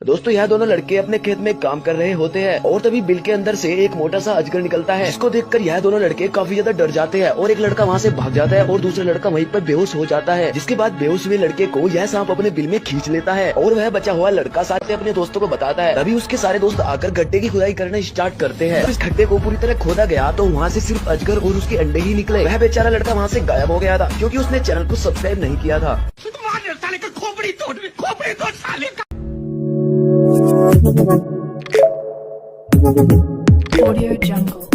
दोस्तों यह दोनों लड़के अपने खेत में काम कर रहे होते हैं और तभी बिल के अंदर से एक मोटा सा अजगर निकलता है, जिसको देखकर यह दोनों लड़के काफी ज्यादा डर जाते हैं और एक लड़का वहाँ से भाग जाता है और दूसरा लड़का वहीं पर बेहोश हो जाता है। जिसके बाद बेहोश हुए लड़के को यह सांप अपने बिल में खींच लेता है और वह बचा हुआ लड़का सारे अपने दोस्तों को बताता है। तभी उसके सारे दोस्त आकर गड्ढे की खुदाई करना स्टार्ट करते हैं। इस गड्ढे को पूरी तरह खोदा गया तो वहाँ से सिर्फ अजगर और उसके अंडे ही निकले। वह बेचारा लड़का वहाँ से गायब हो गया था क्योंकि उसने चैनल को सब्सक्राइब नहीं किया था। खोपड़ी तोड़ साले का। Audio Jungle.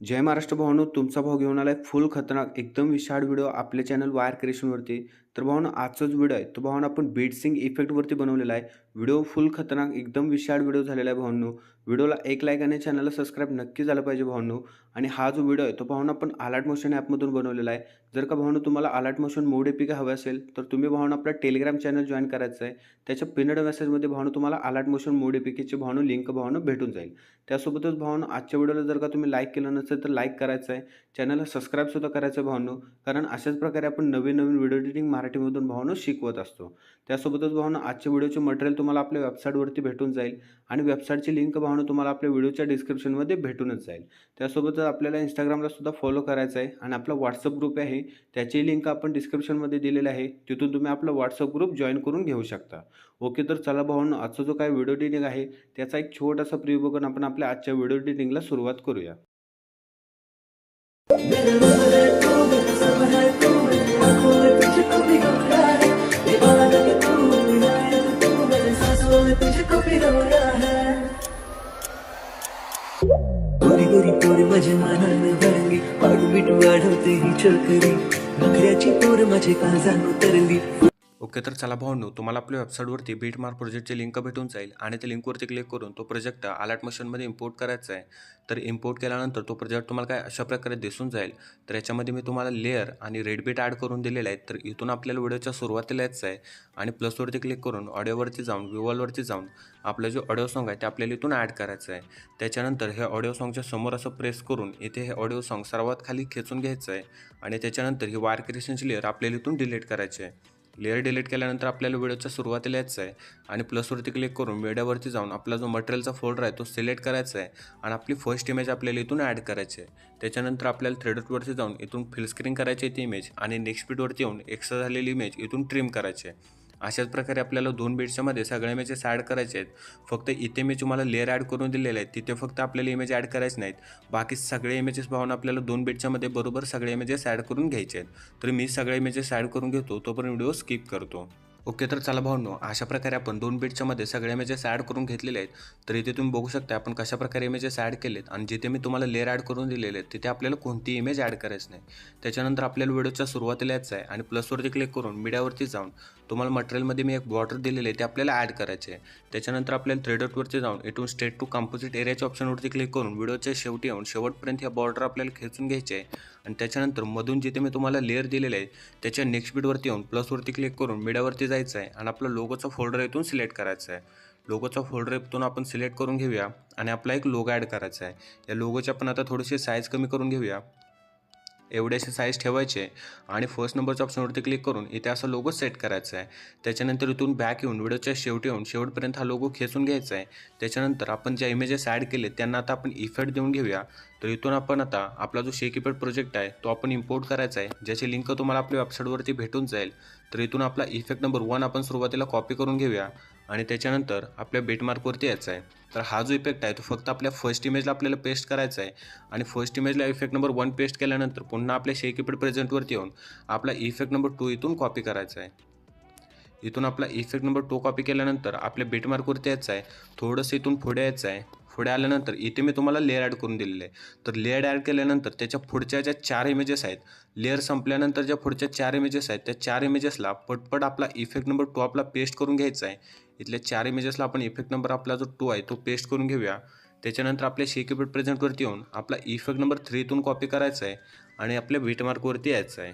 जय महाराष्ट्र भावांनो, तुमचा भाव घेऊन आलाय फुल खतरनाक एकदम विशाळ व्हिडिओ आपल्या चॅनल वायर क्रिएशनवरती। तर भावांनो आजचाच व्हिडिओ आहे तो भावांनो आपण बीट सिंग इफेक्टवरती बनवलेला आहे। व्हिडिओ फुल खतरनाक एकदम विशाळ व्हिडिओ झालेला आहे भावांनो। व्हिडिओला एक लाईक आणि चॅनलला सबस्क्राइब नक्की झालं पाहिजे भावांनो। आणि हा जो व्हिडिओ आहे तो भावांनो आपण अलर्ट मोशन ॲपमधून बनवलेला आहे। जर का भावांनो तुम्हाला अलर्ट मोशन मोड एपीके हवे असेल तर तुम्ही भावांनो आपला टेलिग्राम चॅनल जॉइन करायचं आहे। त्याच्या पिनड मेसेजमध्ये भावांनो तुम्हाला अलर्ट मोशन मोड एपीकेची भावांनो लिंक भावांनो भेटून जाईल। त्यासोबतच भावांनो आजच्या व्हिडिओला जर का तुम्ही लाईक केलं नसेल तर लाईक करायचं आहे, चॅनलला सबस्क्राइब सुद्धा करायचं आहे भावांनो, कारण अशाच प्रकारे आपण नवीन व्हिडिओ एडिटिंग मराठीमधून भावांनो शिकवत असतो। त्यासोबतच भावांनो आजच्या व्हिडिओचे मटेरियल तुम्हाला आपल्या वेबसाईटवरती भेटून जाईल आणि वेबसाईटची लिंक भावांनो तुम्हाला आपल्या व्हिडिओच्या डिस्क्रिप्शनमध्ये भेटूनच जाईल। त्यासोबतच आपल्याला इंस्टाग्रामला सुद्धा फॉलो करायचं आहे आणि आपला व्हॉट्सअप ग्रुप आहे त्याची लिंक आपण डिस्क्रिप्शनमध्ये दिलेली आहे, तिथून तुम्ही आपला व्हॉट्सअप ग्रुप जॉइन करून घेऊ शकता। ओके, तर चला भावांनो आजचा जो काय व्हिडिओ एडिटिंग आहे त्याचा एक छोटासा प्रिव्ह्यू बघून आपण आपल्या आजच्या व्हिडिओ एडिटिंगला सुरुवात करूया। गोरी गोरी पोर माझ्या मनानं भरली, पाठबीट वाढवते ही चळकरी, नखऱ्याची पोर माझे काळजानं उतरली। ओके, तर चला भावांनो तुम्हाला आपल्या वेबसाईटवरती बीटमार्क प्रोजेक्टची लिंक भेटून जाईल आणि त्या लिंकवरती क्लिक करून तो प्रोजेक्ट अलर्ट मोशनमध्ये इम्पोर्ट करायचा आहे। तर इम्पोर्ट केल्यानंतर तो प्रोजेक्ट तुम्हाला काय अशा प्रकारे दिसून जाईल। तर याच्यामध्ये मी तुम्हाला लेअर आणि रेड बीट ॲड करून दिलेले आहेत। तर इथून आपल्याला व्हिडिओच्या सुरुवातीला यायचं आहे आणि प्लसवरती क्लिक करून ऑडिओवरती जाऊन व्हिज्युअलवरती जाऊन आपलं जो ऑडिओ सॉन्ग आहे ते आपल्याला इथून ॲड करायचं आहे। त्याच्यानंतर हे ऑडिओ सॉन्गच्या समोर असं प्रेस करून इथे हे ऑडिओ सॉन्ग सर्वात खाली खेचून घ्यायचं आहे आणि त्याच्यानंतर ही वायर क्रिएशनची लेअर आपल्याला इथून डिलीट करायची आहे। लेअर डिलीट केल्यानंतर आपल्याला व्हिडिओच्या सुरुवातीला यायचं आहे आणि प्लसवरती क्लिक करून मीडियावरती जाऊन आपला जो मटेरियलचा फोल्डर आहे तो सिलेक्ट करायचा आहे आणि आपली फर्स्ट इमेज आपल्याला इथून ॲड करायची आहे। त्याच्यानंतर आपल्याला थ्रेडवरती जाऊन इथून फिल स्क्रीन करायची आहे ती इमेज आणि नेक्स्ट बीटवरती येऊन एक्स्ट्रा झालेली इमेज इथून ट्रिम करायची आहे। अशाच प्रकारे आपल्याला दोन बीट्सच्या मध्ये सगळे इमेजेस ॲड करायचे आहेत। फक्त इथे मी तुम्हाला लेअर ॲड करून दिलेले आहेत, तिथे फक्त आपल्याला इमेज ॲड करायचे नाहीत, बाकी सगळे इमेजेस पाहून आपल्याला दोन बीटच्या मध्ये बरोबर सगळे इमेजेस ॲड करून घ्यायचे आहेत। तर मी सगळे इमेजेस ॲड करून घेतो, तोपर्यंत व्हिडिओ स्किप करतो। ओके, तर चला भावांनो अशा प्रकारे आपण दोन बीटच्या मध्ये सगळे इमेजेस ॲड करून घेतलेले आहेत। तर इथे तुम्ही बघू शकता आपण कशा प्रकारे इमेजेस ॲड केलेत आणि जिथे मी तुम्हाला लेअर ॲड करून दिलेले आहेत तिथे आपल्याला कोणती इमेज ॲड करायची नाही। त्याच्यानंतर आपल्याला व्हिडिओच्या सुरुवातीला यायचं आहे आणि प्लसवरती क्लिक करून मीडियावरती जाऊन तुम्हाला मटेरियलमध्ये मी एक बॉर्डर दिलेले आहे ते आपल्याला ॲड करायचे आहे। त्याच्यानंतर आपल्याला थ्रेडवरती जाऊन इथून स्ट्रेट टू कंपोजिट एरियाच्या ऑप्शनवरती क्लिक करून व्हिडिओच्या शेवटी येऊन शेवटपर्यंत या बॉर्डर आपल्याला खेचून घ्यायचे आहे आणि त्याच्यानंतर मधून जिथे मी तुम्हाला लेअर दिलेले आहे त्याच्या नेक्स्ट बीटवरती येऊन प्लसवरती क्लिक करून मीडियावरती जायचं आहे आणि आपला लोगोचा फोल्डर इथून सिलेक्ट करायचा आहे। लोगोचा फोल्डर इथून आपण सिलेक्ट करून घेऊया आणि आपला एक लोगो ॲड करायचा आहे। या लोगोची आपण आता थोडीशी साईज कमी करून घेऊया, एवढ्याशी साईज ठेवायचे आणि फर्स्ट नंबरच्या ऑप्शनवरती क्लिक करून इथे असा लोगो सेट करायचा आहे। त्याच्यानंतर इथून बॅक येऊन व्हिडिओच्या शेवटी येऊन शेवटपर्यंत हा लोगो खेचून घ्यायचा आहे। त्याच्यानंतर आपण ज्या इमेजेस ॲड केले त्यांना आता आपण इफेक्ट देऊन घेऊया। तर इथून आपण आता आपला जो शेक इफेक्ट प्रोजेक्ट आहे तो आपण इम्पोर्ट करायचा आहे, ज्याची लिंक तुम्हाला आपल्या वेबसाईटवरती भेटून जाईल। तर इथून आपला इफेक्ट नंबर 1 आपण सुरुवातीला कॉपी करून घेऊया आणि त्याच्यानंतर आपल्या बीटमार्कवरती यायचं आहे। तर हा जो इफेक्ट आहे तो फक्त आपल्या फर्स्ट इमेजला आपल्याला पेस्ट करायचा आहे आणि फर्स्ट इमेजला इफेक्ट नंबर 1 पेस्ट केल्यानंतर पुन्हा आपल्या शेक इफेक्ट प्रेझेंटवरती येऊन आपला इफेक्ट नंबर 2 इथून कॉपी करायचा आहे। इथून आपला इफेक्ट नंबर 2 कॉपी केल्यानंतर आपल्या बीटमार्कवरती यायचं आहे, थोडंसं इथून पुढे यायचं आहे। पुढे आल्यानंतर इथे मी तुम्हाला लेअर ॲड करून दिलेलं आहे। तर लेअर ॲड केल्यानंतर त्याच्या पुढच्या ज्या 4 इमेजेस आहेत, लेअर संपल्यानंतर ज्या पुढच्या 4 इमेजेस आहेत त्या 4 इमेजेसला पटपट आपला इफेक्ट नंबर 2 आपला पेस्ट करून घ्यायचा आहे। इथल्या 4 इमेजेसला आपण इफेक्ट नंबर आपला जो 2 आहे तो पेस्ट करून घेऊया। त्याच्यानंतर आपल्या शेक इफेक्ट प्रेझेंटवरती येऊन आपला इफेक्ट नंबर 3 इथून कॉपी करायचा आहे आणि आपल्या बीटमार्कवरती यायचं आहे।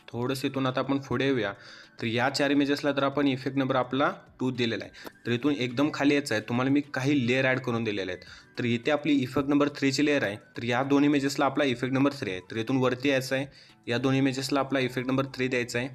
थोडंसं इथून आता आपण पुढे येऊया। तर या 4 इमेजेसला तर आपण इफेक्ट नंबर आपला 2 दिलेला आहे। तर इथून एकदम खाली यायचं आहे, तुम्हाला मी काही लेअर ॲड करून दिलेले आहेत। तर इथे आपली इफेक्ट नंबर 3 ची लेअर आहे। तर या दोन इमेजेसला आपला इफेक्ट नंबर 3 आहे। तर इथून वरती यायचं आहे, या दोन इमेजेसला आपला इफेक्ट नंबर 3 द्यायचा आहे।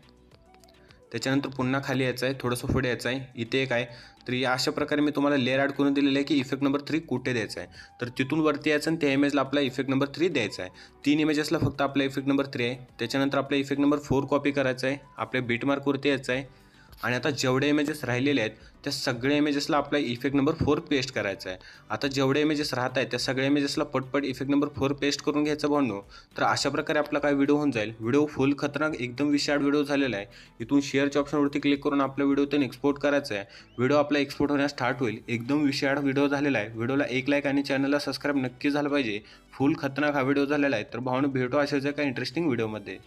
त्याच्यानंतर पुन्हा खाली यायचं आहे, थोडंसं पुढे यायचं आहे, इथे एक आहे. तर या अशा प्रकारे मी तुम्हाला लेअर ॲड करून दिलेलं आहे की इफेक्ट नंबर 3 कुठे द्यायचा आहे. तर तिथून वरती यायचं आणि त्या इमेजला आपला इफेक्ट नंबर 3 द्यायचा आहे. 3 इमेजेसला फक्त आपला इफेक्ट नंबर 3 आहे. त्याच्यानंतर आपला इफेक्ट नंबर 4 कॉपी करायचा आहे, आपल्या बीटमार्कवरती यायचं आहे आणि आता जेवढे इमेजेस राहिलेले आहेत त्या सगळ्या इमेजेसला आपला इफेक्ट नंबर 4 पेस्ट करायचा आहे. आता जेवढे इमेजेस राहत आहेत त्या सगळ्या इमेजेसला पटपट इफेक्ट नंबर 4 पेस्ट करून घ्यायचं भावनो. तर अशा प्रकारे आपला काय व्हिडिओ होऊन जाईल. व्हिडिओ फुल खतरनाक एकदम विशाळ व्हिडिओ झालेला आहे. इथून शेअरच्या ऑप्शनवरती क्लिक करून आपला व्हिडिओ त्याने एक्सपोर्ट करायचा आहे. व्हिडिओ आपला एक्सपोर्ट होण्यास स्टार्ट होईल. एकदम विशाळ व्हिडिओ झालेला आहे. व्हिडिओला 1 लाईक आणि चॅनलला सबस्क्राईब नक्की झालं पाहिजे. फुल खतरनाक हा व्हिडिओ झालेला आहे. तर भावनो भेटू अशाच एका इंटरेस्टिंग व्हिडिओमध्ये.